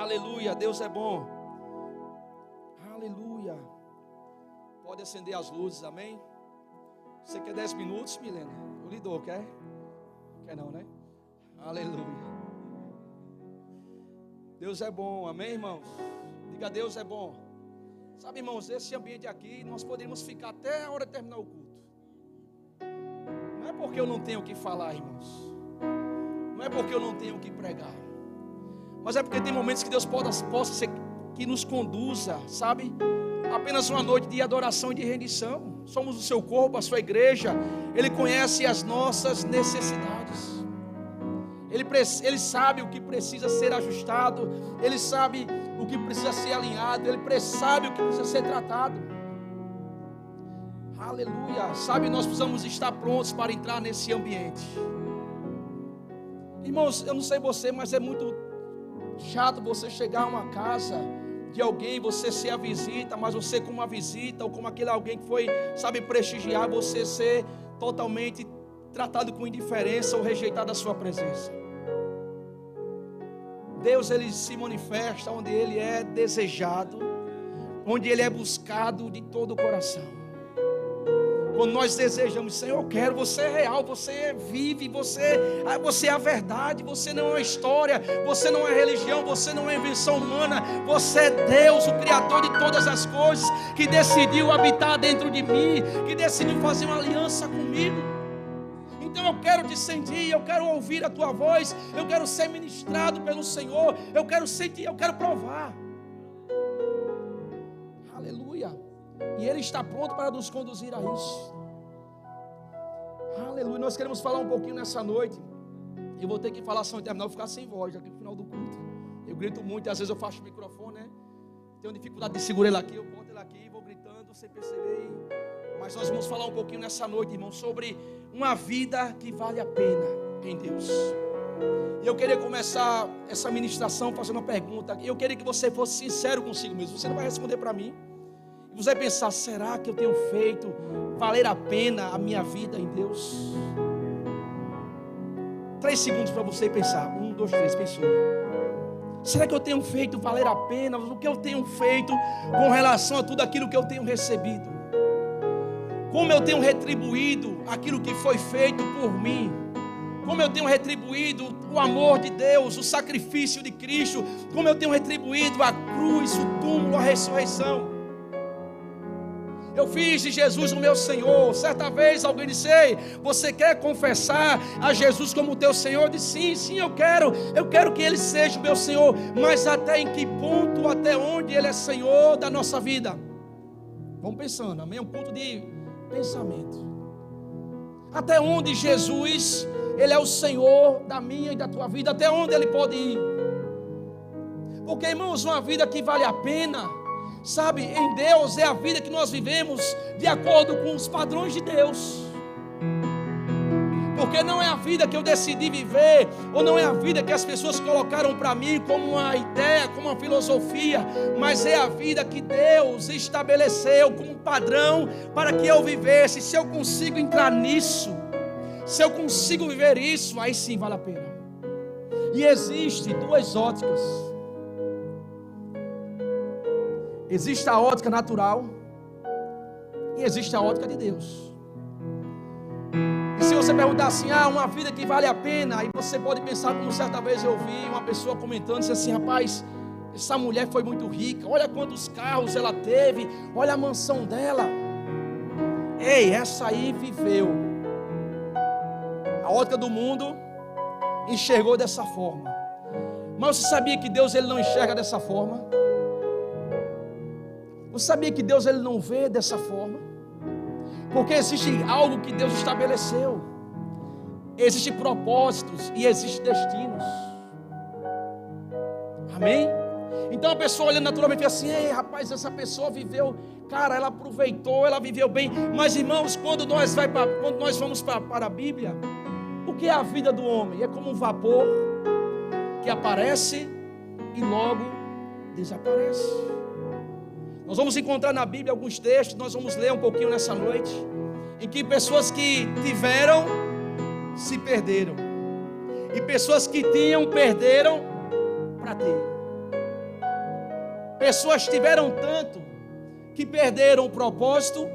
Aleluia, Deus é bom. Aleluia. Pode acender as luzes, amém? Você quer 10 minutos, Milena? Eu lhe dou, quer? Quer não, né? Aleluia. Deus é bom, amém, irmãos? Diga, Deus é bom. Sabe, irmãos, esse ambiente aqui, nós poderíamos ficar até a hora de terminar o culto. Não é porque eu não tenho o que falar, irmãos. Não é porque eu não tenho o que pregar. Mas é porque tem momentos que Deus possa ser que nos conduza, sabe? Apenas uma noite de adoração e de rendição. Somos o seu corpo, a sua igreja. Ele conhece as nossas necessidades. Ele sabe o que precisa ser ajustado. Ele sabe o que precisa ser alinhado. Ele sabe o que precisa ser tratado. Aleluia. Sabe, nós precisamos estar prontos para entrar nesse ambiente. Irmãos, eu não sei você, mas é muito chato você chegar a uma casa de alguém, você ser a visita, mas você como uma visita, ou como aquele alguém que foi, sabe, prestigiar, você ser totalmente tratado com indiferença ou rejeitado da sua presença. Deus, Ele se manifesta onde Ele é desejado, onde Ele é buscado de todo o coração. Quando nós desejamos, Senhor, eu quero, você é real, você vive, você é a verdade, você não é uma história, você não é religião, você não é invenção humana, você é Deus, o Criador de todas as coisas, que decidiu habitar dentro de mim, que decidiu fazer uma aliança comigo. Então eu quero te sentir, eu quero ouvir a tua voz, eu quero ser ministrado pelo Senhor, eu quero sentir, eu quero provar. Aleluia. E Ele está pronto para nos conduzir a isso. Aleluia. Nós queremos falar um pouquinho nessa noite. Eu vou ter que falar só em terminar, eu vou ficar sem voz aqui no final do culto. Eu grito muito, e às vezes eu faço o microfone, né? Tenho dificuldade de segurar ele aqui, eu boto ele aqui e vou gritando sem perceber. Mas nós vamos falar um pouquinho nessa noite, irmão, sobre uma vida que vale a pena em Deus. E eu queria começar essa ministração fazendo uma pergunta. Eu queria que você fosse sincero consigo mesmo. Você não vai responder para mim. Você vai pensar, será que eu tenho feito valer a pena a minha vida em Deus? 3 segundos para você pensar. 1, 2, 3, pensou. Será que eu tenho feito valer a pena o que eu tenho feito com relação a tudo aquilo que eu tenho recebido? Como eu tenho retribuído aquilo que foi feito por mim? Como eu tenho retribuído o amor de Deus, o sacrifício de Cristo? Como eu tenho retribuído a cruz, o túmulo, a ressurreição? Eu fiz de Jesus o meu Senhor. Certa vez alguém disse, ei, você quer confessar a Jesus como teu Senhor? Eu disse, sim, eu quero que Ele seja o meu Senhor. Mas até em que ponto, até onde Ele é Senhor da nossa vida? Vamos pensando, amém? Um ponto de pensamento. Até onde Jesus, Ele é o Senhor da minha e da tua vida? Até onde Ele pode ir? Porque, irmãos, uma vida que vale a pena, sabe, em Deus é a vida que nós vivemos de acordo com os padrões de Deus. Porque não é a vida que eu decidi viver, ou não é a vida que as pessoas colocaram para mim como uma ideia, como uma filosofia, mas é a vida que Deus estabeleceu como padrão para que eu vivesse. Se eu consigo entrar nisso, se eu consigo viver isso, aí sim vale a pena. E existe 2 óticas. Existe a ótica natural e existe a ótica de Deus. E se você perguntar assim, uma vida que vale a pena, aí você pode pensar, como certa vez eu vi uma pessoa comentando, disse assim, rapaz, essa mulher foi muito rica, olha quantos carros ela teve, olha a mansão dela. Ei, essa aí viveu. A ótica do mundo enxergou dessa forma. Mas você sabia que Deus, Ele não enxerga dessa forma? Você sabia que Deus, Ele não vê dessa forma? Porque existe algo que Deus estabeleceu. Existem propósitos e existem destinos. Amém? Então a pessoa olhando naturalmente e assim, ei, rapaz, essa pessoa viveu, cara, ela aproveitou, ela viveu bem. Mas irmãos, quando nós vamos para a Bíblia, o que é a vida do homem? É como um vapor que aparece e logo desaparece. Nós vamos encontrar na Bíblia alguns textos, nós vamos ler um pouquinho nessa noite, em que pessoas que tiveram, se perderam. E pessoas que tinham, perderam para ter. Pessoas tiveram tanto que perderam o propósito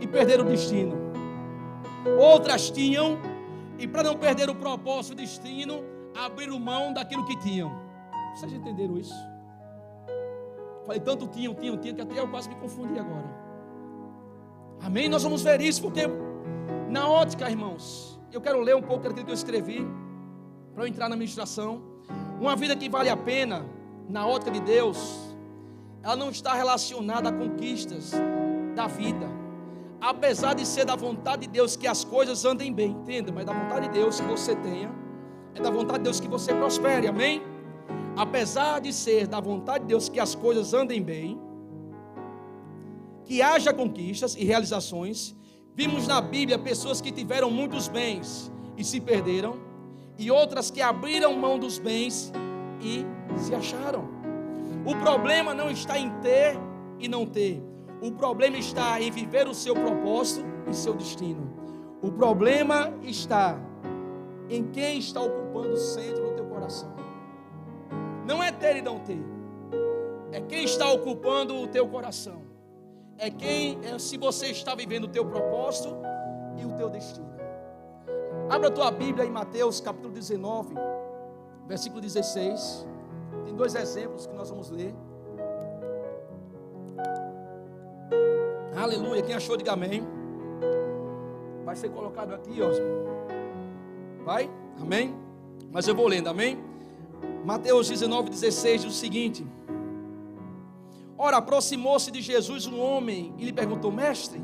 e perderam o destino. Outras tinham, e para não perder o propósito e o destino, abriram mão daquilo que tinham. Vocês entenderam isso? Falei, tanto tinham, que até eu quase me confundi agora. Amém? Nós vamos ver isso, porque na ótica, irmãos, eu quero ler um pouco daquilo que eu escrevi, para eu entrar na ministração. Uma vida que vale a pena, na ótica de Deus, ela não está relacionada a conquistas da vida. Apesar de ser da vontade de Deus que as coisas andem bem, entenda, mas é da vontade de Deus que você tenha, é da vontade de Deus que você prospere, amém? Apesar de ser da vontade de Deus que as coisas andem bem, que haja conquistas e realizações, vimos na Bíblia pessoas que tiveram muitos bens e se perderam, e outras que abriram mão dos bens e se acharam. O problema não está em ter e não ter. O problema está em viver o seu propósito e seu destino. O problema está em quem está ocupando o centro do teu coração. Não é ter e não ter. É quem está ocupando o teu coração. Se você está vivendo o teu propósito e o teu destino. Abra a tua Bíblia em Mateus capítulo 19, versículo 16. Tem 2 exemplos que nós vamos ler. Aleluia, quem achou, diga amém. Vai ser colocado aqui, ó. Vai, amém. Mas eu vou lendo, amém. Mateus 19, 16 diz o seguinte: ora, aproximou-se de Jesus um homem e lhe perguntou: mestre,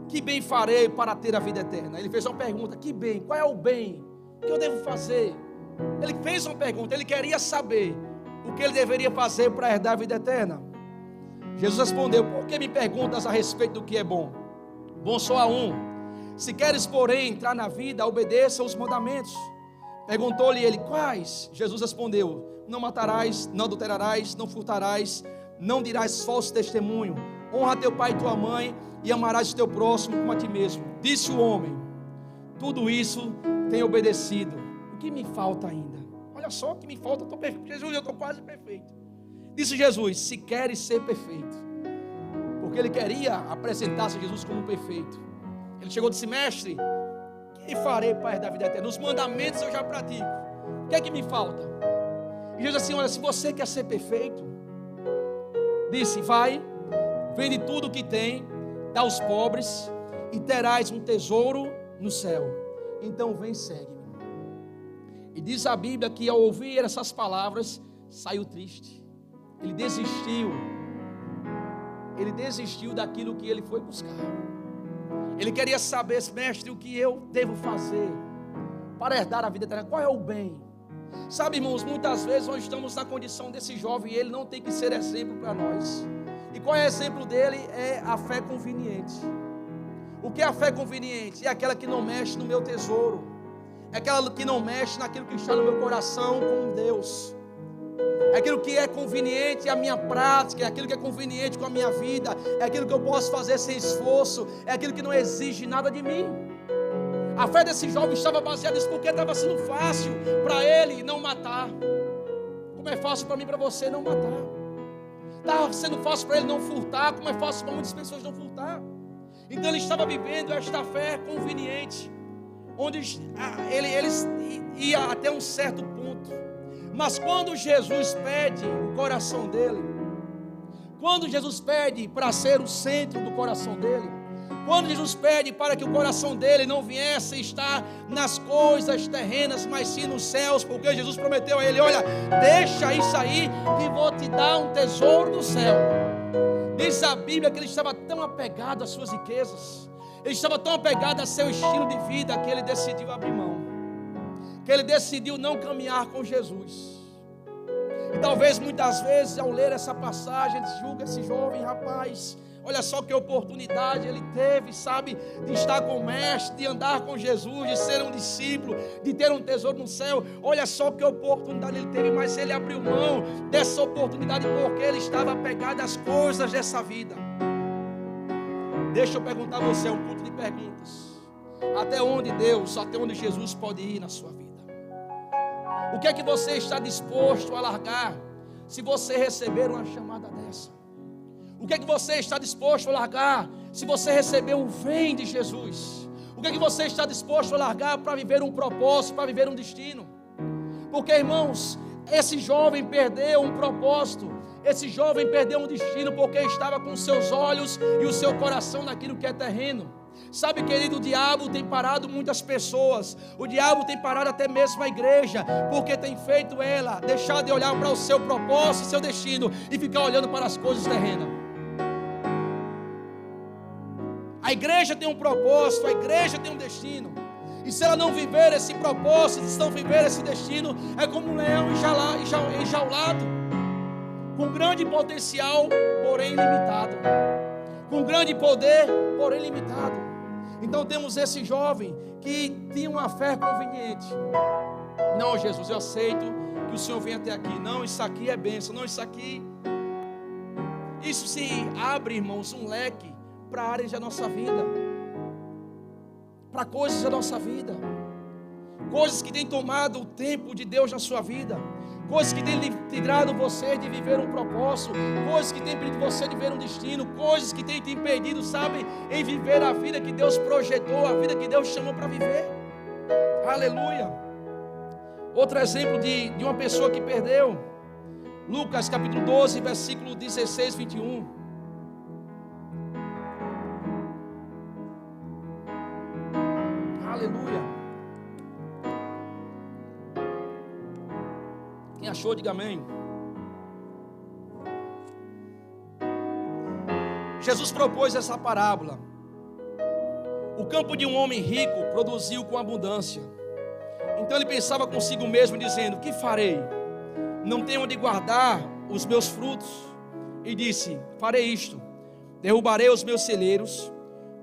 que bem farei para ter a vida eterna? Ele fez uma pergunta: que bem? Qual é o bem que eu devo fazer? Ele fez uma pergunta, ele queria saber o que ele deveria fazer para herdar a vida eterna. Jesus respondeu: por que me perguntas a respeito do que é bom? Bom só há um. Se queres, porém, entrar na vida, obedeça os mandamentos. Perguntou-lhe ele: quais? Jesus respondeu: não matarás, não adulterarás, não furtarás, não dirás falso testemunho, honra teu pai e tua mãe, e amarás o teu próximo como a ti mesmo. Disse o homem: tudo isso tenho obedecido. O que me falta ainda? Olha só o que me falta, eu estou perfeito. Jesus, eu estou quase perfeito. Disse Jesus: se queres ser perfeito. Porque ele queria apresentar-se a Jesus como perfeito. Ele chegou e disse: mestre, que farei para herdar a vida eterna? Os mandamentos eu já pratico. O que é que me falta? E Jesus assim: olha, se você quer ser perfeito, disse: vai, vende tudo o que tem, dá aos pobres, e terás um tesouro no céu. Então vem, segue-me. E diz a Bíblia que ao ouvir essas palavras, saiu triste. Ele desistiu daquilo que ele foi buscar. Ele queria saber: mestre, o que eu devo fazer para herdar a vida eterna? Qual é o bem? Sabe, irmãos, muitas vezes nós estamos na condição desse jovem e ele não tem que ser exemplo para nós. E qual é o exemplo dele? É a fé conveniente. O que é a fé conveniente? É aquela que não mexe no meu tesouro, é aquela que não mexe naquilo que está no meu coração com Deus. É aquilo que é conveniente à minha prática, é aquilo que é conveniente com a minha vida, é aquilo que eu posso fazer sem esforço, é aquilo que não exige nada de mim. A fé desse jovem estava baseada nisso, porque estava sendo fácil para ele não matar, como é fácil para mim e para você não matar. Estava sendo fácil para ele não furtar, como é fácil para muitas pessoas não furtar. Então ele estava vivendo esta fé conveniente, onde ele ia até um certo ponto. Mas quando Jesus pede o coração dele, quando Jesus pede para ser o centro do coração dele, quando Jesus pede para que o coração dele não viesse estar nas coisas terrenas, mas sim nos céus, porque Jesus prometeu a ele: olha, deixa isso aí que vou te dar um tesouro no céu. Diz a Bíblia que ele estava tão apegado às suas riquezas, ele estava tão apegado a seu estilo de vida, que ele decidiu abrir mão, que ele decidiu não caminhar com Jesus. E talvez muitas vezes ao ler essa passagem, ele julga esse jovem rapaz: olha só que oportunidade ele teve, sabe, de estar com o mestre, de andar com Jesus, de ser um discípulo, de ter um tesouro no céu. Olha só que oportunidade ele teve, mas ele abriu mão dessa oportunidade porque ele estava apegado às coisas dessa vida. Deixa eu perguntar a você, um culto de perguntas: até onde Deus, até onde Jesus pode ir na sua vida? O que é que você está disposto a largar? se você receber uma chamada dessa? O que é que você está disposto a largar se você receber um vem de Jesus? O que é que você está disposto a largar para viver um propósito, para viver um destino? Porque, irmãos, esse jovem perdeu um propósito, esse jovem perdeu um destino porque estava com seus olhos e o seu coração naquilo que é terreno. Sabe, querido, o diabo tem parado muitas pessoas, o diabo tem parado até mesmo a igreja, porque tem feito ela deixar de olhar para o seu propósito, seu destino, e ficar olhando para as coisas terrenas. A igreja tem um propósito, a igreja tem um destino, e se ela não viver esse propósito, se não viver esse destino, é como um leão enjaulado, com grande potencial, porém limitado, com grande poder, porém limitado. Então temos esse jovem que tinha uma fé conveniente. Não, Jesus, eu aceito que o Senhor venha até aqui. Não, isso aqui é bênção. Não, isso aqui. Isso se abre, irmãos, um leque para áreas da nossa vida, para coisas da nossa vida, coisas que têm tomado o tempo de Deus na sua vida, coisas que têm tirado você de viver um propósito, coisas que têm impedido você de viver um destino, coisas que têm te impedido, sabe, em viver a vida que Deus projetou, a vida que Deus chamou para viver. Aleluia. Outro exemplo de uma pessoa que perdeu, Lucas capítulo 12, versículo 16, 21. Aleluia. Quem achou, diga amém. Jesus propôs essa parábola. O campo de um homem rico produziu com abundância. Então ele pensava consigo mesmo, dizendo: que farei? Não tenho onde guardar os meus frutos. E disse: farei isto: derrubarei os meus celeiros,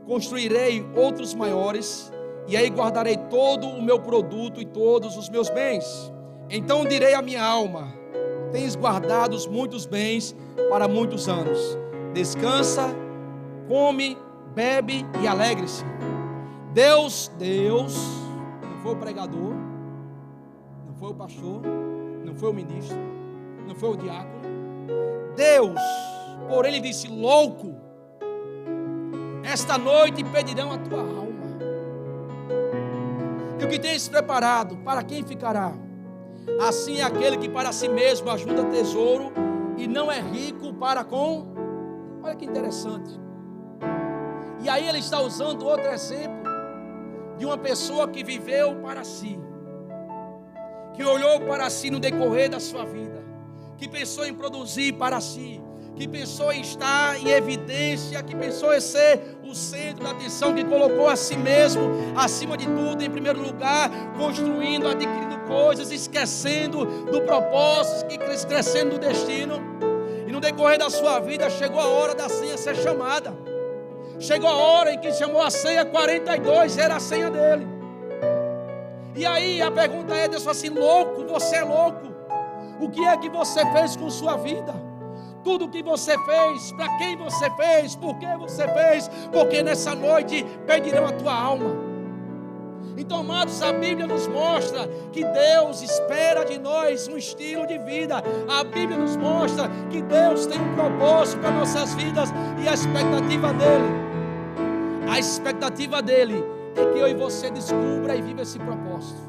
construirei outros maiores, e aí guardarei todo o meu produto e todos os meus bens. Então direi à minha alma: tens guardado muitos bens para muitos anos. Descansa, come, bebe e alegre-se. Deus, não foi o pregador, não foi o pastor, não foi o ministro, não foi o diácono. Deus, porém, lhe disse: louco, esta noite pedirão a tua alma. E o que tens preparado, para quem ficará? Assim é aquele que para si mesmo ajuda tesouro e não é rico para com. Olha que interessante. E aí ele está usando outro exemplo de uma pessoa que viveu para si, que olhou para si no decorrer da sua vida, que pensou em produzir para si, que pensou em estar em evidência, que pensou em ser o centro da atenção, que colocou a si mesmo acima de tudo, em primeiro lugar, construindo, adquirindo coisas, esquecendo do propósito, esquecendo do destino. E no decorrer da sua vida chegou a hora da senha ser chamada. Chegou a hora em que chamou a senha 42, era a senha dele. E aí a pergunta é: Deus falou assim: louco, você é louco. O que é que você fez com sua vida? Tudo o que você fez, para quem você fez, por que você fez? Porque nessa noite pedirão a tua alma. Então, amados, a Bíblia nos mostra que Deus espera de nós um estilo de vida. A Bíblia nos mostra que Deus tem um propósito para nossas vidas, e a expectativa dele é que eu e você descubra e viva esse propósito.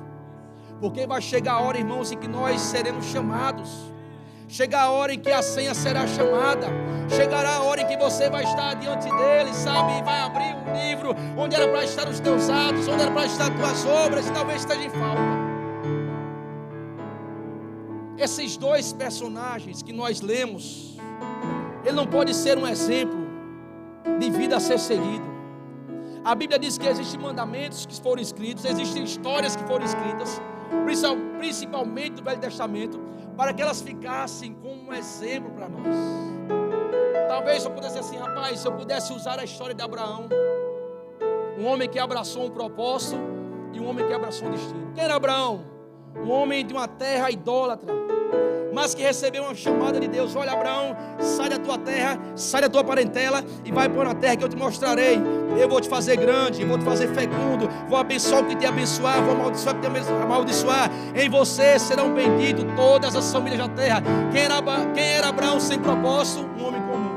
Porque vai chegar a hora, irmãos, em que nós seremos chamados. Chegar a hora em que a senha será chamada. Chegará a hora em que você vai estar diante dele, sabe? E vai abrir um livro onde era para estar os teus atos, onde era para estar as tuas obras, e talvez esteja em falta. Esses dois personagens que nós lemos, ele não pode ser um exemplo de vida a ser seguido. A Bíblia diz que existem mandamentos que foram escritos, existem histórias que foram escritas, principalmente do Velho Testamento, para que elas ficassem como um exemplo para nós. Talvez eu pudesse assim: rapaz, se eu pudesse usar a história de Abraão, um homem que abraçou um propósito e um homem que abraçou um destino. Quem era Abraão? Um homem de uma terra idólatra, mas que recebeu uma chamada de Deus: olha, Abraão, sai da tua terra, sai da tua parentela e vai para uma terra que eu te mostrarei. Eu vou te fazer grande, vou te fazer fecundo, vou abençoar o que te abençoar, vou amaldiçoar o que te amaldiçoar. Em você serão benditos todas as famílias da terra. Quem era Abraão sem propósito? Um homem comum.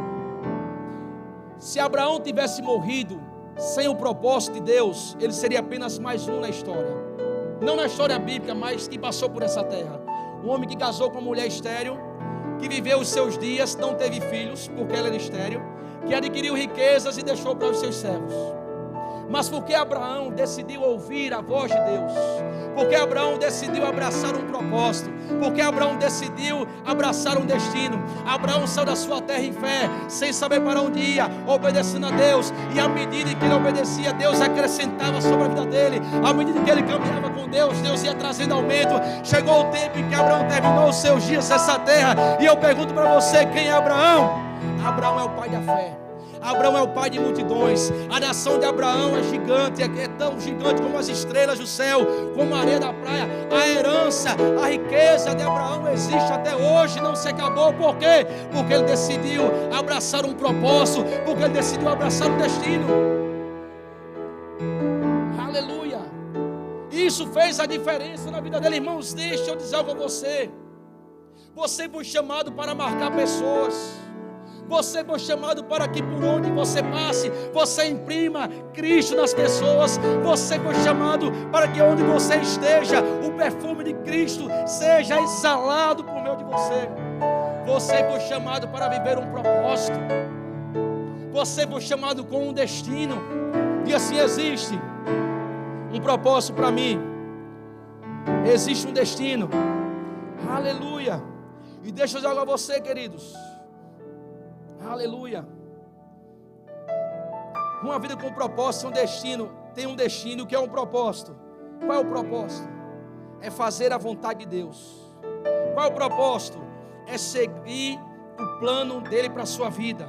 Se Abraão tivesse morrido sem o propósito de Deus, ele seria apenas mais um na história. Não na história bíblica, mas que passou por essa terra. Um homem que casou com uma mulher estéril, que viveu os seus dias, não teve filhos, porque ela era estéril, que adquiriu riquezas e deixou para os seus servos. Mas porque Abraão decidiu ouvir a voz de Deus, porque Abraão decidiu abraçar um propósito, porque Abraão decidiu abraçar um destino. Abraão saiu da sua terra em fé, sem saber para onde ia, obedecendo a Deus, e à medida que ele obedecia, Deus acrescentava sobre a vida dele. À medida que ele caminhava com Deus, Deus ia trazendo aumento. Chegou o tempo em que Abraão terminou os seus dias nessa terra, e eu pergunto para você, quem é Abraão? Abraão é o pai da fé. Abraão é o pai de multidões. A nação de Abraão é gigante, é tão gigante como as estrelas do céu, como a areia da praia. A herança, a riqueza de Abraão existe até hoje, não se acabou. Por quê? Porque ele decidiu abraçar um propósito, porque ele decidiu abraçar um destino. Aleluia. Isso fez a diferença na vida dele. Irmãos, deixa eu dizer algo a você. Você foi chamado para marcar pessoas. Você foi chamado para que por onde você passe, você imprima Cristo nas pessoas. Você foi chamado para que onde você esteja, o perfume de Cristo seja exalado por meio de você. Você foi chamado para viver um propósito. Você foi chamado com um destino. E assim existe um propósito para mim. Existe um destino. Aleluia. E deixa eu dizer algo a você, queridos. Aleluia. Uma vida com propósito, um destino. Tem um destino, o que é um propósito? Qual é o propósito? É fazer a vontade de Deus. Qual é o propósito? É seguir o plano dele para a sua vida.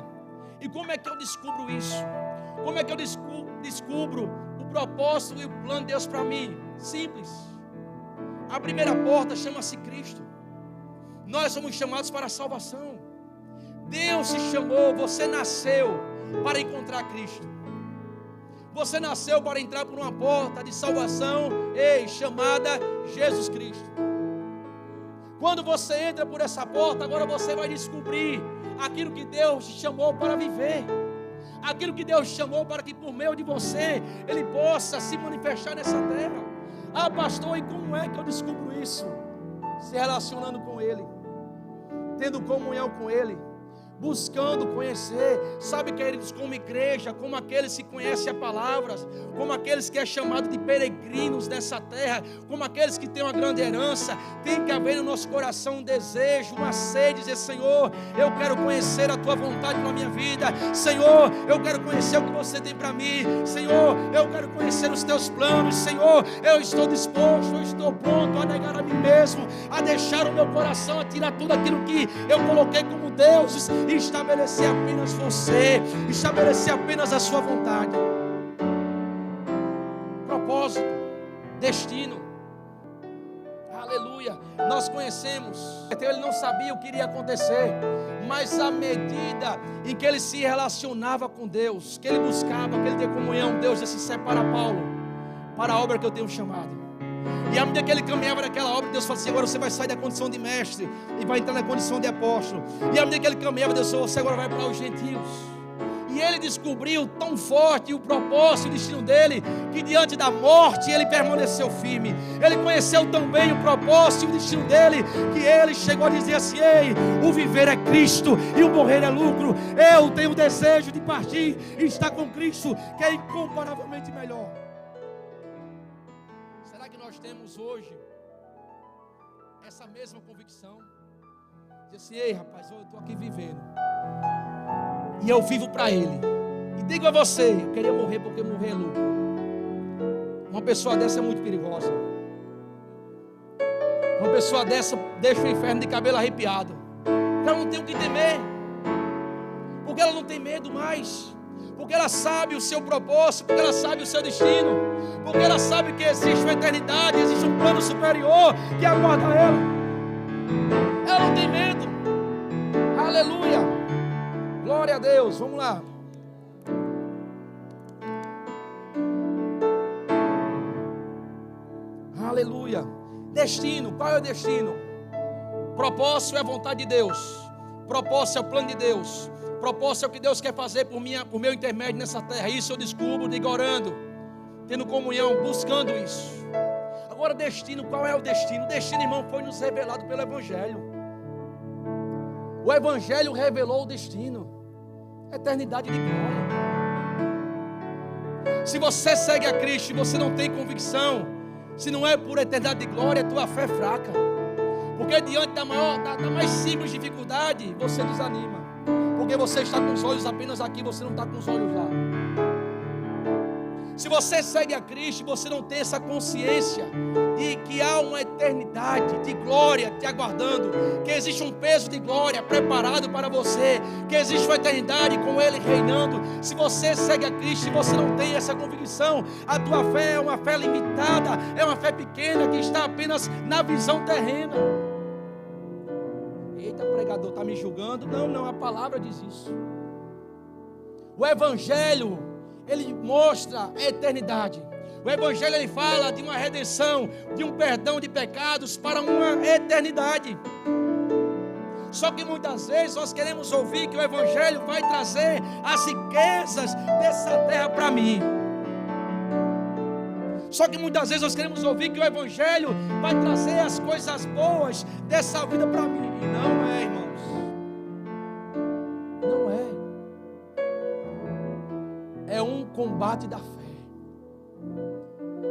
E como é que eu descubro isso? Como é que eu descubro o propósito e o plano de Deus para mim? Simples. A primeira porta chama-se Cristo. Nós somos chamados para a salvação. Deus te chamou, você nasceu para encontrar Cristo. Você nasceu para entrar por uma porta de salvação, chamada Jesus Cristo. Quando você entra por essa porta, agora você vai descobrir aquilo que Deus te chamou para viver. Aquilo que Deus te chamou para que por meio de você, Ele possa se manifestar nessa terra. Ah, pastor, e como é que eu descubro isso? Se relacionando com Ele, tendo comunhão com Ele, buscando conhecer. Sabe, queridos, como igreja, como aqueles que conhecem a palavra, como aqueles que é chamado de peregrinos dessa terra, como aqueles que têm uma grande herança, tem que haver no nosso coração um desejo, uma sede, dizer: Senhor, eu quero conhecer a Tua vontade para a minha vida. Senhor, eu quero conhecer o que Você tem para mim. Senhor, eu quero conhecer os Teus planos. Senhor, eu estou disposto, eu estou pronto a negar a mim mesmo, a deixar o meu coração, a tirar tudo aquilo que eu coloquei como deuses e estabelecer apenas você, estabelecer apenas a sua vontade. Propósito, destino. Aleluia. Nós conhecemos. Ele não sabia o que iria acontecer, mas à medida em que ele se relacionava com Deus, que ele buscava, que ele tinha comunhão, Deus disse: separa Paulo para a obra que eu tenho chamado. E à medida que ele caminhava naquela obra, Deus falou assim: agora você vai sair da condição de mestre e vai entrar na condição de apóstolo. E à medida que ele caminhava, Deus falou: você agora vai para os gentios. E ele descobriu tão forte o propósito e o destino dele, que diante da morte ele permaneceu firme. Ele conheceu tão bem o propósito e o destino dele, que ele chegou a dizer assim: ei, o viver é Cristo e o morrer é lucro. Eu tenho o desejo de partir e estar com Cristo, que é incomparavelmente melhor. Será que nós temos hoje essa mesma convicção? Diz assim: ei, rapaz, eu estou aqui vivendo e eu vivo para Ele. E digo a você, eu queria morrer porque morrer é lucro. Uma pessoa dessa é muito perigosa. Uma pessoa dessa deixa o inferno de cabelo arrepiado. Ela não tem o que temer, porque ela não tem medo mais, porque ela sabe o seu propósito, porque ela sabe o seu destino, porque ela sabe que existe uma eternidade, existe um plano superior que aguarda ela. Ela não tem medo. Aleluia. Glória a Deus. Vamos lá. Aleluia. Destino, qual é o destino? Propósito é a vontade de Deus. Propósito é o plano de Deus. Propósito é o que Deus quer fazer por meu intermédio nessa terra. Isso eu descubro, digo, orando, tendo comunhão, buscando isso. Agora destino, qual é o destino? O destino, irmão, foi nos revelado pelo Evangelho. O Evangelho revelou o destino. Eternidade de glória. Se você segue a Cristo e você não tem convicção, se não é por eternidade de glória, tua fé é fraca. Porque diante da mais simples dificuldade, você desanima. Porque você está com os olhos apenas aqui, você não está com os olhos lá. Se você segue a Cristo, você não tem essa consciência de que há uma eternidade de glória te aguardando, que existe um peso de glória preparado para você, que existe uma eternidade com Ele reinando. Se você segue a Cristo e você não tem essa convicção, a tua fé é uma fé limitada, é uma fé pequena que está apenas na visão terrena. Eita, pregador, está me julgando? Não, a palavra diz isso. O Evangelho, ele mostra a eternidade. O Evangelho, ele fala de uma redenção, de um perdão de pecados para uma eternidade. Só que muitas vezes nós queremos ouvir que o Evangelho vai trazer as riquezas dessa terra para mim. Só que muitas vezes nós queremos ouvir que o Evangelho vai trazer as coisas boas dessa vida para mim. E não é, irmãos. Não é. É um combate da fé.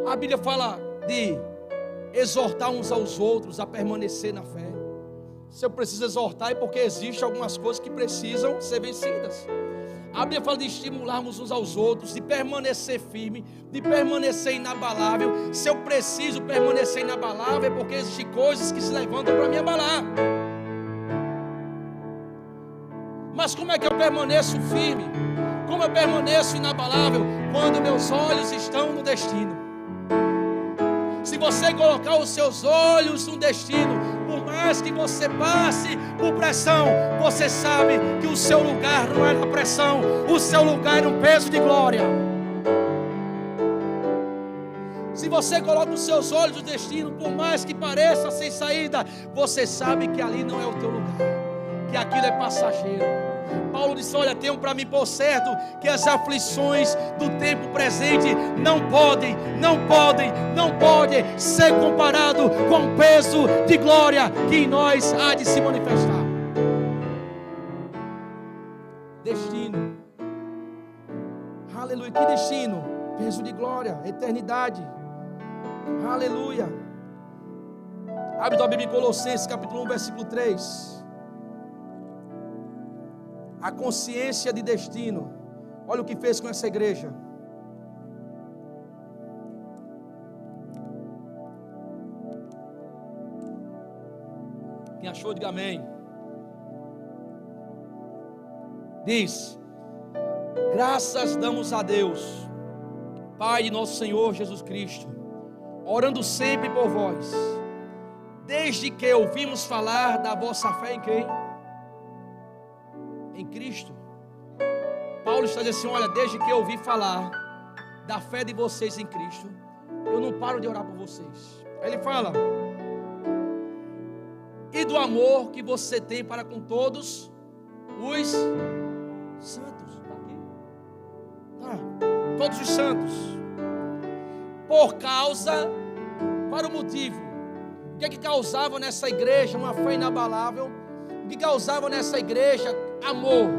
A Bíblia fala de exortar uns aos outros a permanecer na fé. Se eu preciso exortar é porque existem algumas coisas que precisam ser vencidas. A Bíblia fala de estimularmos uns aos outros, de permanecer firme, de permanecer inabalável. Se eu preciso permanecer inabalável é porque existem coisas que se levantam para me abalar. Mas como é que eu permaneço firme? Como eu permaneço inabalável? Quando meus olhos estão no destino. Se você colocar os seus olhos no destino, por mais que você passe por pressão, você sabe que o seu lugar não é na pressão, o seu lugar é no peso de glória. Se você coloca os seus olhos no destino, por mais que pareça sem saída, você sabe que ali não é o teu lugar, que aquilo é passageiro. Paulo disse, olha, tenho para mim por certo que as aflições do tempo presente não podem ser comparado com o peso de glória que em nós há de se manifestar. Destino. Aleluia, que destino? Peso de glória, eternidade. Aleluia. Abre tua Bíblia em Colossenses capítulo 1, versículo 3. A consciência de destino. Olha o que fez com essa igreja. Quem achou, diga amém. Diz: graças damos a Deus, Pai de nosso Senhor Jesus Cristo, orando sempre por vós, desde que ouvimos falar da vossa fé em quem? Em Cristo. Paulo está dizendo assim, olha, desde que eu ouvi falar da fé de vocês em Cristo, eu não paro de orar por vocês. Ele fala, e do amor que você tem para com todos os santos. Está aqui? Tá. Todos os santos. Por causa, para o motivo, o que é que causava nessa igreja uma fé inabalável? O que causava nessa igreja amor,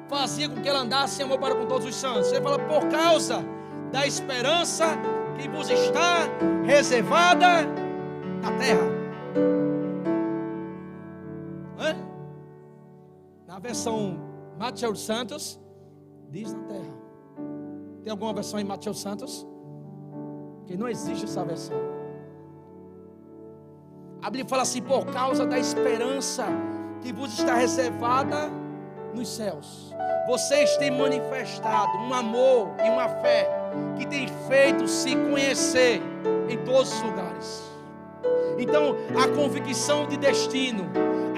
fazia com que ela andasse em amor para com todos os santos. Ele fala, por causa da esperança que vos está reservada na terra. Na versão Mateus Santos, diz na terra. Tem alguma versão em Mateus Santos? Porque não existe essa versão. A Bíblia fala assim, por causa da esperança que vos está reservada nos céus. Vocês têm manifestado um amor e uma fé que tem feito se conhecer em todos os lugares. Então, a convicção de destino,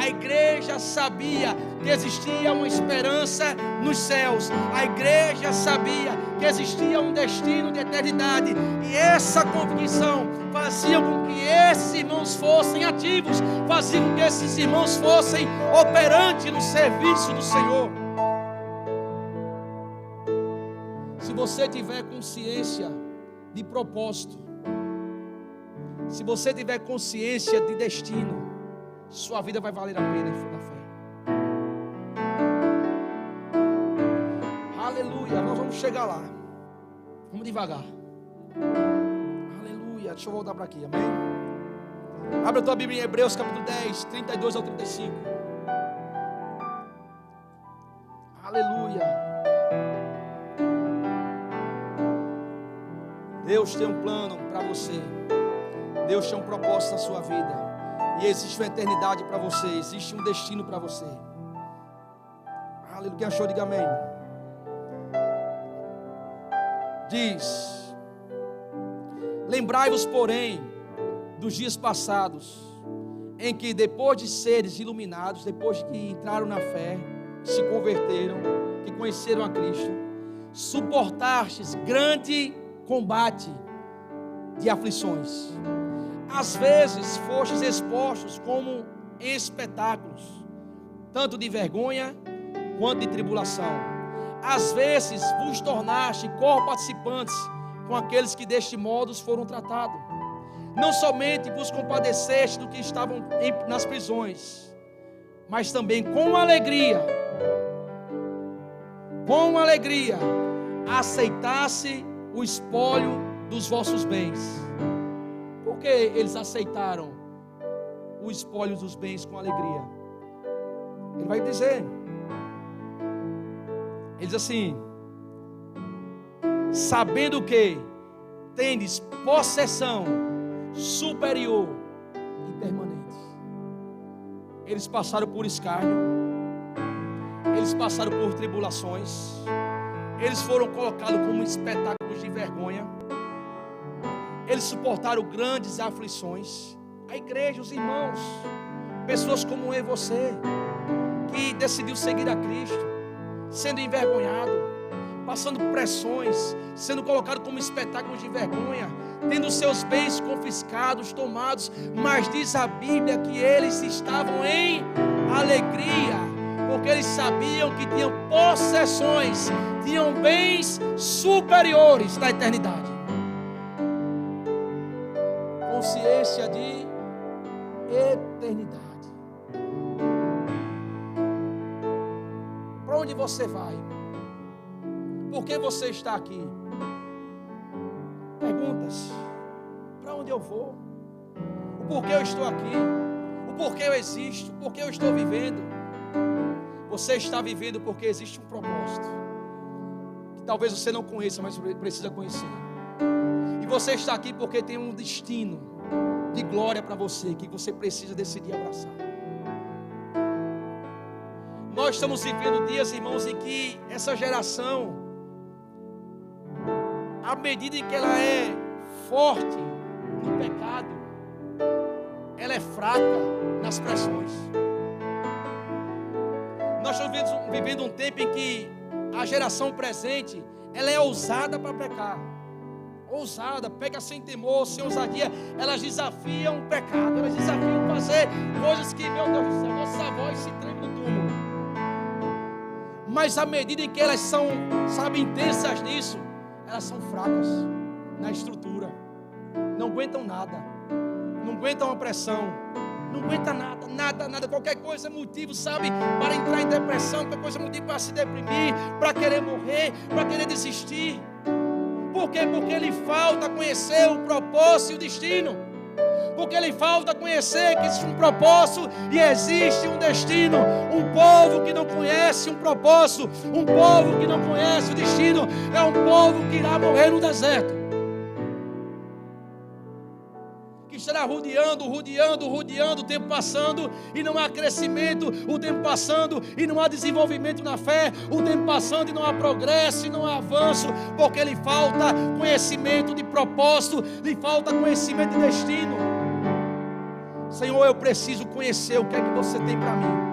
a igreja sabia que existia uma esperança nos céus, a igreja sabia que existia um destino de eternidade, e essa convicção faziam com que esses irmãos fossem ativos, faziam com que esses irmãos fossem operantes no serviço do Senhor. Se você tiver consciência de propósito, se você tiver consciência de destino, sua vida vai valer a pena na fé. Aleluia, nós vamos chegar lá. Vamos devagar. Aleluia, deixa eu voltar para aqui, amém? Abre a tua Bíblia em Hebreus capítulo 10, 32 ao 35. Aleluia. Deus tem um plano para você. Deus tem um propósito na sua vida. E existe uma eternidade para você. Existe um destino para você. Aleluia. Quem achou, diga amém. Diz: lembrai-vos, porém, dos dias passados, em que depois de seres iluminados, depois que entraram na fé, que se converteram, que conheceram a Cristo, suportastes grande combate de aflições. Às vezes fostes expostos como em espetáculos, tanto de vergonha quanto de tribulação. Às vezes vos tornaste co-participantes com aqueles que deste modo foram tratados. Não somente vos compadeceste do que estavam nas prisões, mas também com alegria, aceitasse o espólio dos vossos bens. Por que eles aceitaram o espólio dos bens com alegria? Ele vai dizer, ele diz assim: sabendo que tendes possessão superior e permanente. Eles passaram por escárnio, eles passaram por tribulações, eles foram colocados como espetáculos de vergonha, eles suportaram grandes aflições. A igreja, os irmãos, pessoas como eu e você, que decidiu seguir a Cristo, sendo envergonhado, passando pressões, sendo colocado como espetáculos de vergonha, tendo seus bens confiscados, tomados, mas diz a Bíblia que eles estavam em alegria, porque eles sabiam que tinham possessões, tinham bens superiores na eternidade. Consciência de eternidade. Para onde você vai? Por que você está aqui? Perguntas. Para onde eu vou? O porquê eu estou aqui? O porquê eu existo? O porquê eu estou vivendo? Você está vivendo porque existe um propósito, que talvez você não conheça, mas precisa conhecer. E você está aqui porque tem um destino de glória para você, que você precisa decidir abraçar. Nós estamos vivendo dias, irmãos, em que essa geração, à medida em que ela é forte no pecado, ela é fraca nas pressões. Nós estamos vivendo um tempo em que a geração presente, ela é ousada para pecar. Ousada, pega sem temor, sem ousadia. Elas desafiam o pecado, elas desafiam fazer coisas que, meu Deus do céu, nossas avós se tremem no túmulo. Mas à medida em que elas são, intensas nisso, elas são fracas na estrutura, não aguentam nada, não aguentam a pressão, não aguenta nada, qualquer coisa é motivo, para entrar em depressão, qualquer coisa é motivo para se deprimir, para querer morrer, para querer desistir. Por quê? Porque lhe falta conhecer o propósito e o destino, porque lhe falta conhecer que existe um propósito e existe um destino. Um povo que não conhece um propósito, um povo que não conhece o destino, é um povo que irá morrer no deserto, que estará rodeando, o tempo passando e não há crescimento, o tempo passando e não há desenvolvimento na fé, o tempo passando e não há progresso e não há avanço, porque lhe falta conhecimento de propósito, lhe falta conhecimento de destino. Senhor, eu preciso conhecer o que é que você tem para mim.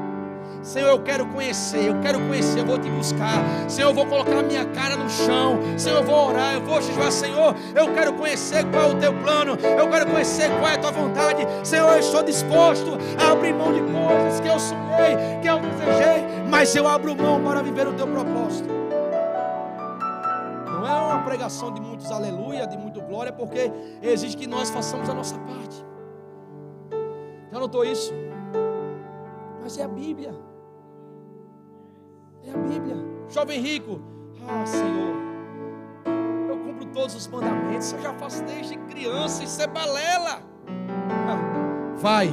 Senhor, eu quero conhecer, eu vou te buscar. Senhor, eu vou colocar a minha cara no chão. Senhor, eu vou orar, eu vou jejuar. Senhor, eu quero conhecer qual é o teu plano, eu quero conhecer qual é a tua vontade. Senhor, eu estou disposto a abrir mão de coisas que eu sonhei, que eu desejei, mas eu abro mão para viver o teu propósito. Não é uma pregação de muitos aleluia, de muito glória, porque exige que nós façamos a nossa parte. Já notou isso? Mas é a Bíblia. É a Bíblia. Jovem rico, Senhor, eu cumpro todos os mandamentos, eu já faço desde criança, isso é balela. Vai,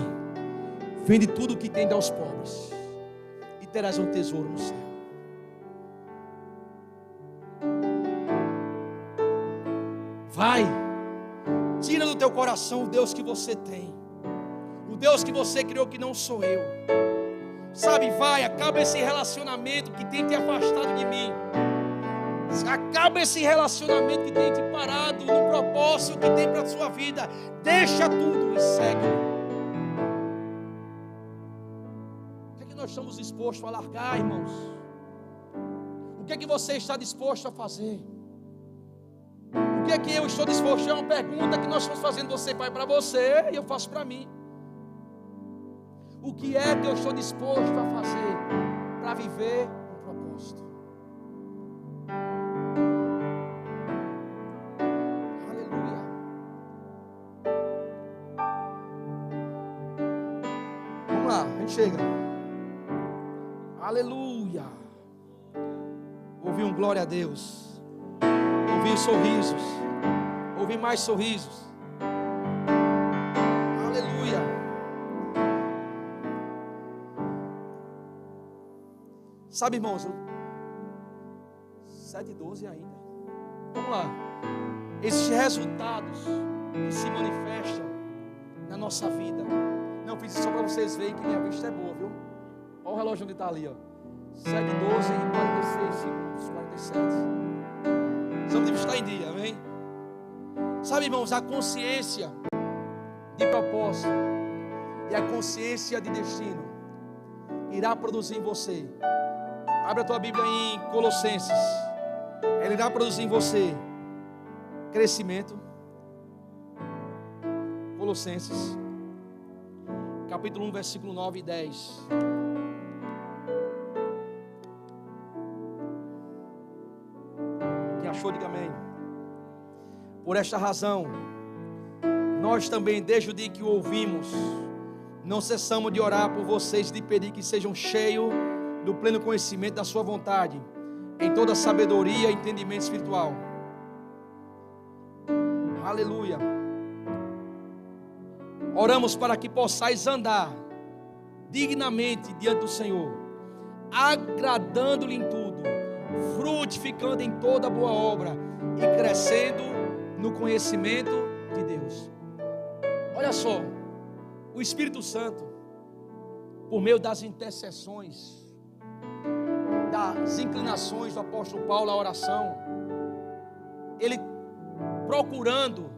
vende tudo o que tem aos pobres e terás um tesouro no céu. Vai, tira do teu coração o Deus que você tem, o Deus que você criou, que não sou eu. Sabe, vai, acaba esse relacionamento que tem te afastado de mim. Acaba esse relacionamento que tem te parado no propósito que tem para a sua vida. Deixa tudo e segue. O que é que nós estamos dispostos a largar, irmãos? O que é que você está disposto a fazer? O que é que eu estou disposto? É uma pergunta que nós estamos fazendo. Você vai para você e eu faço para mim. O que é que eu estou disposto a fazer para viver um propósito? Aleluia. Vamos lá, a gente chega. Aleluia. Ouvi um glória a Deus. Ouvi sorrisos. Ouvi mais sorrisos. Sabe, irmãos, 7:12 ainda. Vamos lá. Existem resultados que se manifestam na nossa vida. Não, fiz isso só para vocês verem que minha vista é boa, viu? Olha o relógio onde está ali, ó. 7:12 e 46 segundos, 47. Precisamos de estar em dia, amém? Sabe, irmãos, a consciência de propósito e a consciência de destino irá produzir em você. Abre a tua Bíblia em Colossenses. Ela irá produzir em você crescimento. Colossenses, capítulo 1, versículo 9 e 10. Quem achou, diga amém. Por esta razão, nós também, desde o dia que o ouvimos, não cessamos de orar por vocês e de pedir que sejam cheios do pleno conhecimento da sua vontade, em toda sabedoria e entendimento espiritual. Aleluia. Oramos para que possais andar dignamente diante do Senhor, agradando-lhe em tudo, frutificando em toda boa obra e crescendo no conhecimento de Deus. Olha só, o Espírito Santo, por meio das intercessões, das inclinações do apóstolo Paulo à oração, ele procurando,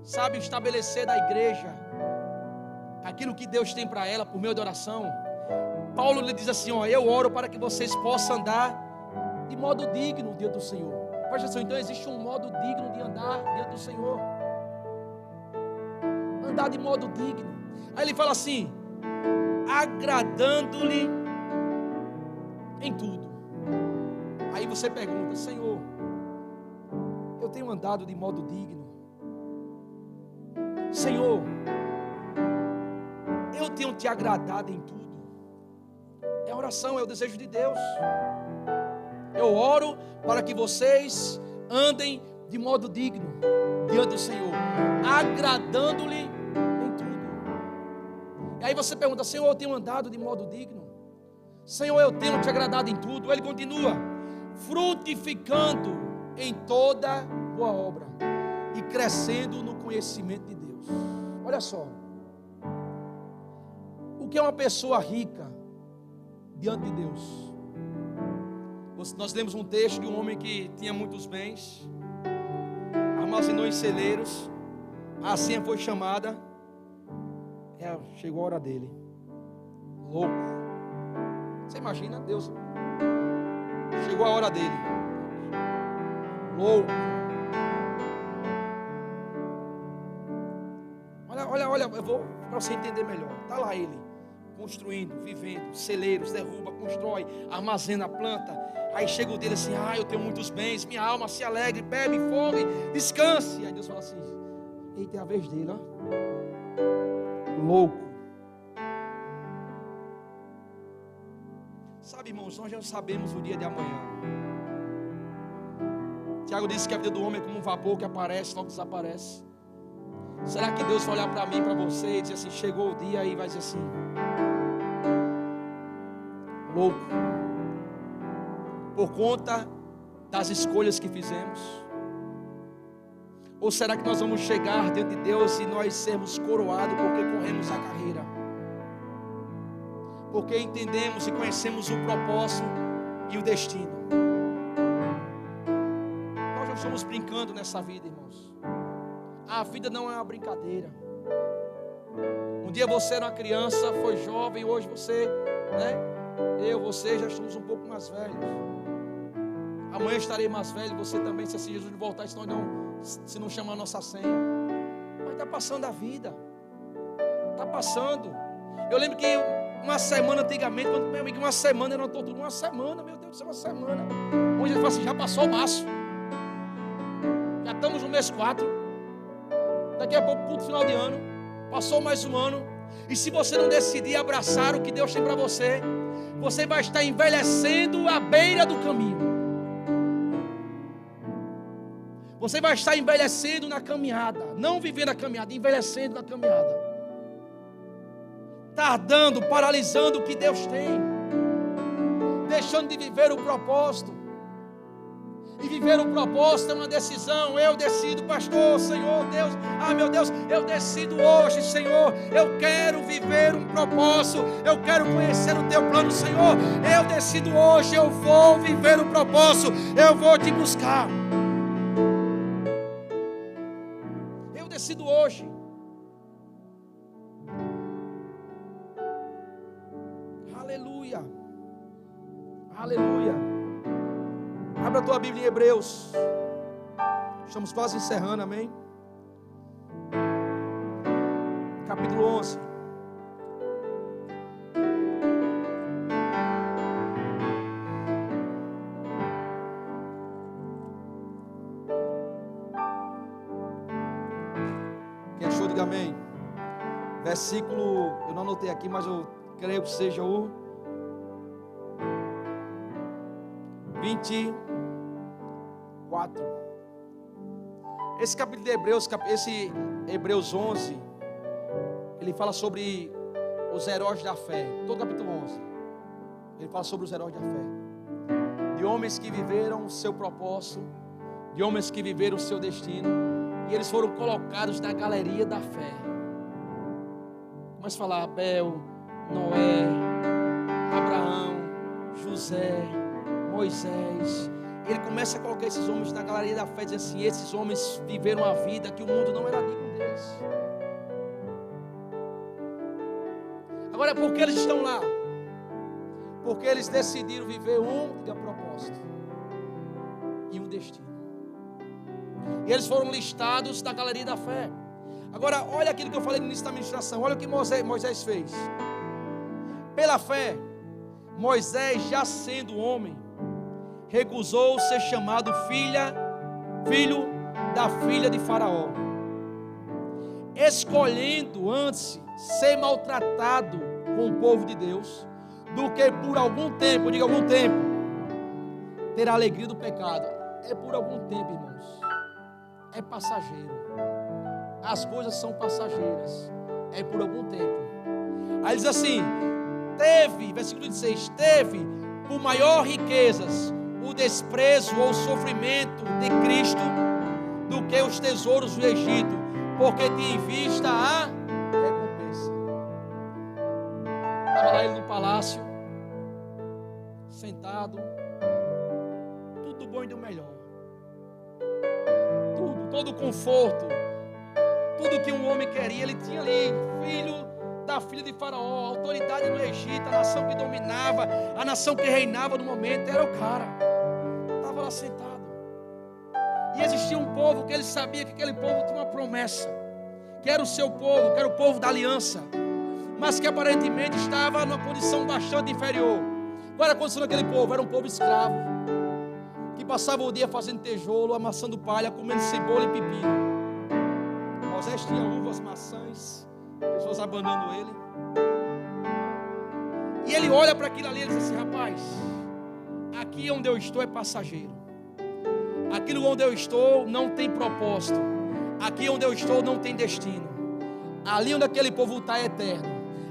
sabe, estabelecer da igreja aquilo que Deus tem para ela por meio da oração. Paulo lhe diz assim, ó, eu oro para que vocês possam andar de modo digno diante do Senhor. Presta atenção, então existe um modo digno de andar diante do Senhor. Andar de modo digno. Aí ele fala assim, agradando-lhe em tudo. Aí você pergunta, Senhor, eu tenho andado de modo digno? Senhor, eu tenho te agradado em tudo? É a oração, é o desejo de Deus. Eu oro para que vocês andem de modo digno diante do Senhor, agradando-lhe em tudo. E aí você pergunta, Senhor, eu tenho andado de modo digno? Senhor, eu tenho te agradado em tudo? Ele continua, frutificando em toda boa obra e crescendo no conhecimento de Deus. Olha só, o que é uma pessoa rica diante de Deus? Nós lemos um texto de um homem que tinha muitos bens, armazenou em celeiros, a senha foi chamada, chegou a hora dele, louco, Você imagina, Deus, chegou a hora dele. Louco. Olha, eu vou para você entender melhor. Está lá ele, construindo, vivendo, celeiros, derruba, constrói, armazena, planta. Aí chega o dele assim, eu tenho muitos bens, minha alma se alegre, bebe, fome, descanse. E aí Deus fala assim, eita, é a vez dele, ó. Louco. Sabe, irmãos, nós já sabemos o dia de amanhã. Tiago disse que a vida do homem é como um vapor que aparece, logo desaparece. Será que Deus vai olhar para mim, para você e dizer assim, chegou o dia e vai dizer assim, louco, por conta das escolhas que fizemos? Ou será que nós vamos chegar diante de Deus e nós sermos coroados porque corremos a carreira? Porque entendemos e conhecemos o propósito e o destino. Nós não estamos brincando nessa vida, irmãos. A vida não é uma brincadeira. Um dia você era uma criança, foi jovem, hoje você, você já estamos um pouco mais velhos. Amanhã estarei mais velho, você também, se assim Jesus voltar, se não chamar a nossa senha. Mas está passando a vida. Está passando. Eu lembro que uma semana antigamente, quando meu amigo, uma semana, eu não estou tudo, uma semana, meu Deus do céu, uma semana. Hoje ele fala assim, já passou março. Já estamos no mês 4. Daqui a pouco, culto final de ano. Passou mais um ano. E se você não decidir abraçar o que Deus tem para você, você vai estar envelhecendo à beira do caminho. Você vai estar envelhecendo na caminhada. Não vivendo a caminhada, envelhecendo na caminhada. Tardando, paralisando o que Deus tem. Deixando de viver o propósito. E viver o propósito é uma decisão. Eu decido, pastor, Senhor, Deus, meu Deus, eu decido hoje, Senhor, eu quero viver um propósito, eu quero conhecer o teu plano, Senhor, eu decido hoje, eu vou viver o propósito, eu vou te buscar. Eu decido hoje. Aleluia. Aleluia. Abra a tua Bíblia em Hebreus. Estamos quase encerrando, amém? Capítulo 11. Quem achou, diga amém. Versículo, eu não anotei aqui, mas eu creio que seja o 24. Esse capítulo de Hebreus, esse Hebreus 11, ele fala sobre os heróis da fé. Todo capítulo 11, ele fala sobre os heróis da fé. De homens que viveram o seu propósito, de homens que viveram o seu destino, e eles foram colocados na galeria da fé. Começa a falar Abel, Noé, Abraão, José, Moisés. Ele começa a colocar esses homens na galeria da fé, diz assim, esses homens viveram a vida que o mundo não era digno deles. Agora, por que eles estão lá? Porque eles decidiram viver um propósito e um destino. E eles foram listados na galeria da fé. Agora, olha aquilo que eu falei no início da ministração. Olha o que Moisés fez. Pela fé, Moisés, já sendo homem, recusou ser chamado filho da filha de Faraó, escolhendo antes ser maltratado com o povo de Deus, do que por algum tempo, diga algum tempo, ter a alegria do pecado. É por algum tempo, irmãos. É passageiro. As coisas são passageiras. É por algum tempo. Aí diz assim, versículo 16, teve por maior riquezas o desprezo ou o sofrimento de Cristo do que os tesouros do Egito, porque tinha em vista a recompensa. Estava lá ele no palácio, sentado, tudo bom e do melhor, todo o conforto, tudo que um homem queria, ele tinha ali, filho da filha de Faraó, a autoridade no Egito, a nação que dominava, a nação que reinava no momento, era o cara. Estava lá sentado. E existia um povo que ele sabia que aquele povo tinha uma promessa, que era o seu povo, que era o povo da aliança, mas que aparentemente estava numa condição bastante inferior. Qual era a condição daquele povo? Era um povo escravo, que passava o dia fazendo tijolo, amassando palha, comendo cebola e pepino. Moisés tinha uvas, maçãs, pessoas abanando ele. E ele olha para aquilo ali e diz assim: rapaz, aqui onde eu estou é passageiro. Aquilo onde eu estou não tem propósito. Aqui onde eu estou não tem destino. Ali onde aquele povo está é eterno.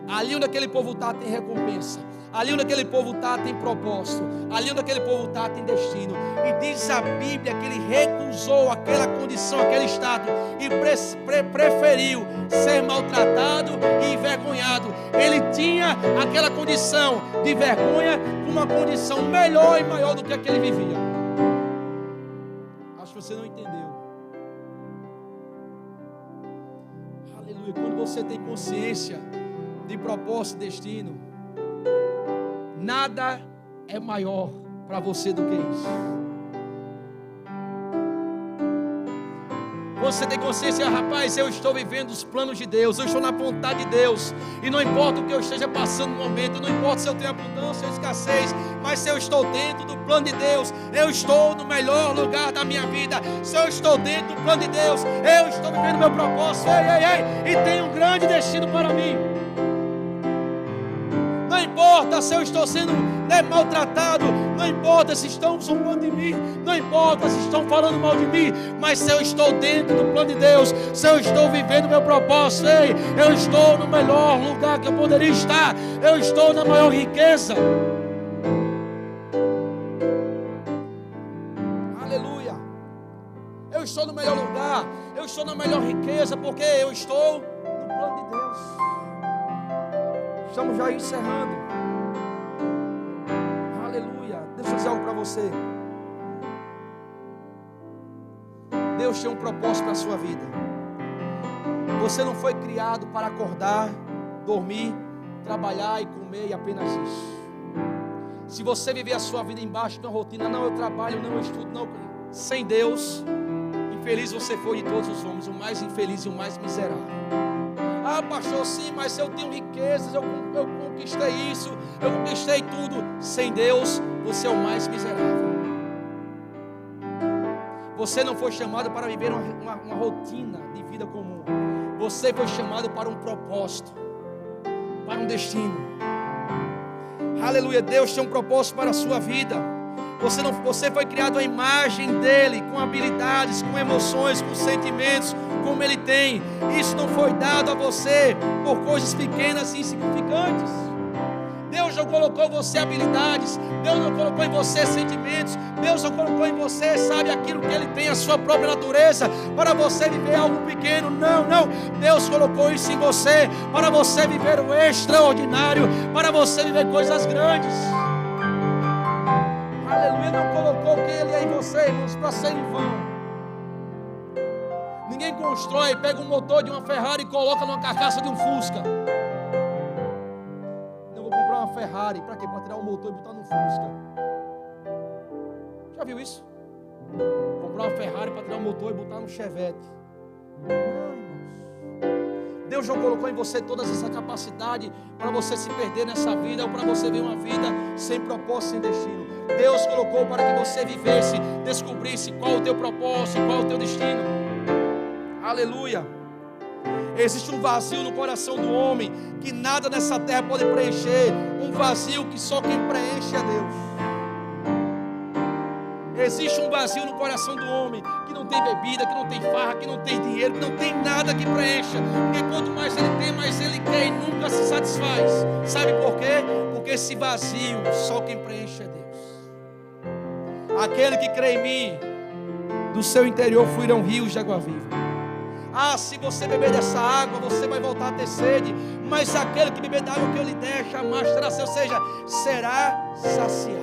Ali onde aquele povo está tem recompensa. Ali onde aquele povo está tem propósito. Ali onde aquele povo está tem destino. E diz a Bíblia que ele recusou aquela condição, aquele estado, e preferiu ser maltratado e envergonhado. Ele tinha aquela condição de vergonha com uma condição melhor e maior do que a que ele vivia. Acho que você não entendeu. Aleluia. Quando você tem consciência de propósito e destino, nada é maior para você do que isso. Você tem consciência, rapaz, eu estou vivendo os planos de Deus, eu estou na vontade de Deus, e não importa o que eu esteja passando no momento, não importa se eu tenho abundância ou escassez, mas se eu estou dentro do plano de Deus, eu estou no melhor lugar da minha vida. Se eu estou dentro do plano de Deus, eu estou vivendo meu propósito, e tenho um grande destino para mim. Não importa se eu estou sendo maltratado, não importa se estão zombando de mim, não importa se estão falando mal de mim, mas se eu estou dentro do plano de Deus, se eu estou vivendo meu propósito, eu estou no melhor lugar que eu poderia estar, eu estou na maior riqueza. Aleluia. Eu estou no melhor lugar, eu estou na melhor riqueza, porque eu estou no plano de Deus. Estamos já encerrando. Aleluia. Deixa eu dizer algo para você. Deus tem um propósito para a sua vida. Você não foi criado para acordar, dormir, trabalhar e comer e apenas isso. Se você viver a sua vida embaixo de uma rotina, não, eu trabalho, não, eu estudo, não, sem Deus, infeliz você foi de todos os homens, o mais infeliz e o mais miserável. Ah, pastor, sim, mas eu tenho riquezas, eu conquistei isso, eu conquistei tudo. Sem Deus, você é o mais miserável. Você não foi chamado para viver uma rotina de vida comum. Você foi chamado para um propósito, para um destino. Aleluia, Deus tem um propósito para a sua vida. Você foi criado à imagem dele, com habilidades, com emoções, com sentimentos, como ele tem. Isso não foi dado a você por coisas pequenas e insignificantes. Deus não colocou em você habilidades, Deus não colocou em você sentimentos, Deus não colocou em você, sabe, aquilo que ele tem, a sua própria natureza, para você viver algo pequeno. Não, não. Deus colocou isso em você, para você viver o extraordinário, para você viver coisas grandes. Aleluia, não colocou o que ele é em você, irmãos, para ser em vão. Ninguém constrói, pega um motor de uma Ferrari e coloca numa carcaça de um Fusca. Eu vou comprar uma Ferrari, para quê? Para tirar o motor e botar no Fusca. Já viu isso? Comprar uma Ferrari para tirar o motor e botar no Chevette. Não, irmãos. Deus já colocou em você toda essa capacidade para você se perder nessa vida, ou para você viver uma vida sem propósito, sem destino. Deus colocou para que você vivesse, descobrisse qual o teu propósito, qual o teu destino. Aleluia. Existe um vazio no coração do homem que nada nessa terra pode preencher. Um vazio que só quem preenche é Deus. Existe um vazio no coração do homem que não tem bebida, que não tem farra, que não tem dinheiro, que não tem nada que preencha. Porque quanto mais ele tem, mais ele quer e nunca se satisfaz. Sabe por quê? Porque esse vazio só quem preenche é Deus. Aquele que crê em mim, do seu interior fluirão rios de água viva. Ah, se você beber dessa água, você vai voltar a ter sede. Mas aquele que beber da água que eu lhe der, jamais terá sede. Ou seja, será saciado.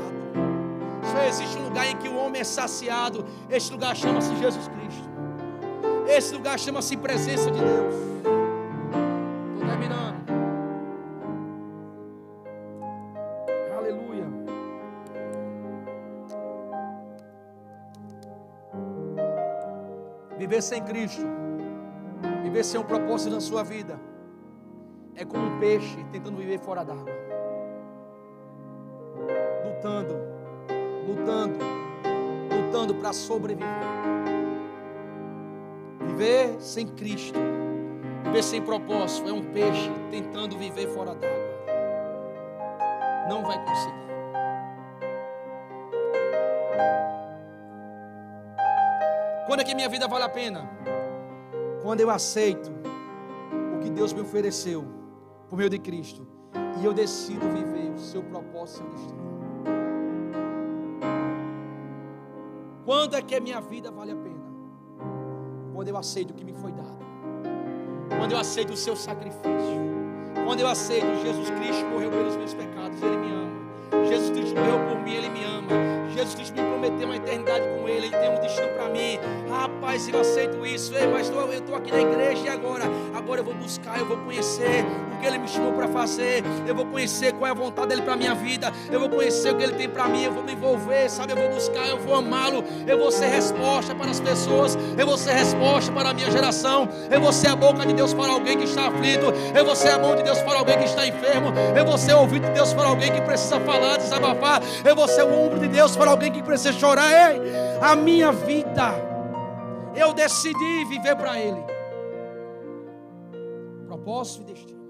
Só existe um lugar em que o homem é saciado. Esse lugar chama-se Jesus Cristo. Esse lugar chama-se presença de Deus. Estou terminando. Viver sem Cristo, viver sem um propósito na sua vida, é como um peixe tentando viver fora d'água, lutando para sobreviver. Viver sem Cristo, viver sem propósito, é um peixe tentando viver fora d'água. Não vai conseguir. Quando é que minha vida vale a pena? Quando eu aceito o que Deus me ofereceu por meio de Cristo e eu decido viver o seu propósito e seu destino. Quando é que a minha vida vale a pena? Quando eu aceito o que me foi dado, quando eu aceito o seu sacrifício, quando eu aceito Jesus Cristo morreu pelos meus pecados, Ele me ama. Jesus Cristo morreu por mim, Ele me ama. Jesus Cristo me prometeu uma eternidade com Ele, Ele tem um destino para mim. Rapaz, eu aceito isso. Ei, mas eu estou aqui na igreja e agora eu vou buscar, eu vou conhecer o que Ele me chamou para fazer. Eu vou conhecer qual é a vontade dEle para a minha vida. Eu vou conhecer o que Ele tem para mim. Eu vou me envolver, sabe? Eu vou buscar, eu vou amá-lo. Eu vou ser resposta para as pessoas. Eu vou ser resposta para a minha geração. Eu vou ser a boca de Deus para alguém que está aflito. Eu vou ser a mão de Deus para alguém que está enfermo. Eu vou ser o ouvido de Deus para alguém que precisa falar, desabafar. Eu vou ser o ombro de Deus para alguém que precisa chorar. Ei, a minha vida, eu decidi viver para Ele. Propósito e destino.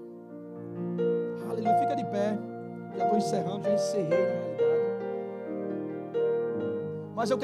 Aleluia, fica de pé. Já estou encerrando, já encerrei na realidade. Mas eu quero